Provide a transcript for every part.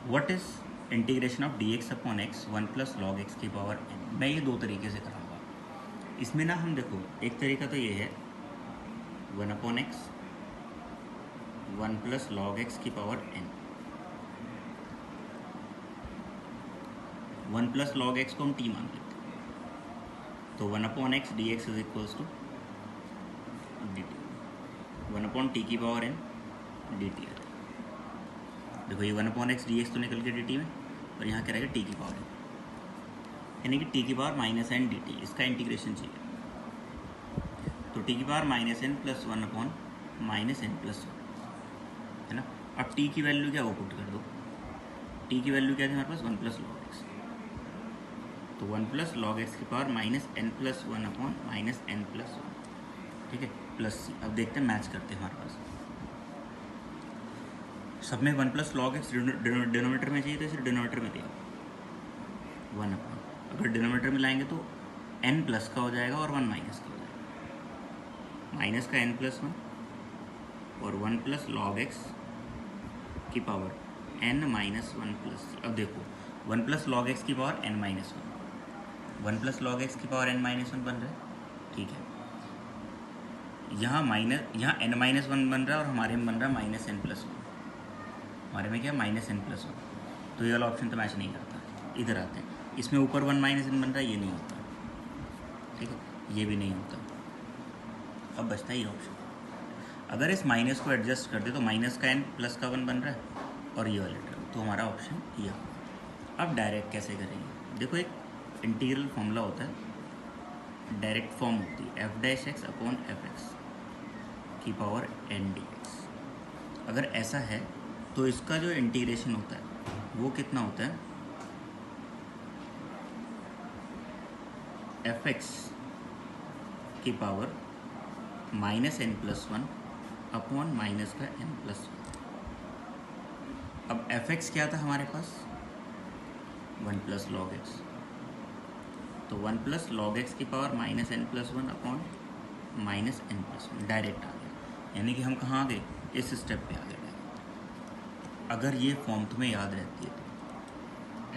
What is integration of D x upon x 1 + log x की power n। मैं ये दो तरीके से कराऊंगा। इसमें ना हम देखो, एक तरीका तो ये है 1/x 1 + log x की पावर n। 1 + log x को हम t मान लेते हैं, तो 1/x dx is equals to dt 1/t की पावर n dt है। देखो ये 1/x dx तो निकल के dt में, और यहाँ क्या रहेगा t की पावर n, यानी कि t की पावर -n dt। इसका इंटीग्रेशन चाहिए, तो t की पावर -n + 1/-n+1 है ना। अब t की वैल्यू क्या वो पुट कर दो। t की वैल्यू क्या थी हमारे पास 1 + log x, तो 1 + log x की पावर -n+1/-n+1, ठीक है, प्लस c। अब देखते हैं, मैच करते हैं। हमारे पास सब में 1 + log x डिनोमीटर में चाहिए, तो इसे डिनोमीटर में दिया 1 अपॉन, अगर डिनोमीटर में लाएंगे तो n प्लस का हो जाएगा और 1 माइनस का हो जाएगा। माइनस का n+1 और 1 + log x की पावर n-1 प्लस। अब देखो 1 + log x की पावर n-1, 1 + log x की पावर n-1 बन रहा है, ठीक है। यहाँ n-1 बन रहा है और हमारे में बन रहा है -n+1। हमारे में क्या -n+1, तो ये वाला ऑप्शन तो मैच नहीं करता। इधर आते हैं, इसमें ऊपर 1 - n बन रहा है, ये नहीं होता, ठीक है, ये भी नहीं होता। अब बचता है ये ऑप्शन। अगर इस माइनस को एडजस्ट कर दे तो माइनस का n प्लस का 1 बन रहा है और ये वाला टर्म, तो हमारा ऑप्शन ये होगा। अब डायरेक्ट कैसे करेंगे, देखो एक इंटीग्रल फॉर्मूला होता है, डायरेक्ट फॉर्म होती है f'(x) अपॉन fx की पावर n dx। अगर ऐसा है तो इसका जो इंटीग्रेशन होता है वो कितना होता है, fx की पावर -n+1 अपॉन माइनस का n+1। अब fx क्या था हमारे पास 1 + log x, तो 1 + log x की power -n+1 upon -n+1 direct आ गया। यानी कि हम कहाँ आ गए, इस स्टेप पे आ गए डायरेक्ट। अगर ये फॉर्म तुम्हें याद रहती है तो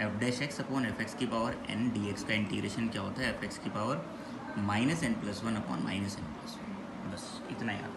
f'(x) अपॉन fx की पावर n dx का इंटीग्रेशन क्या होता है, fx की पावर -n+1 अपॉन -n+1, बस इतना याद।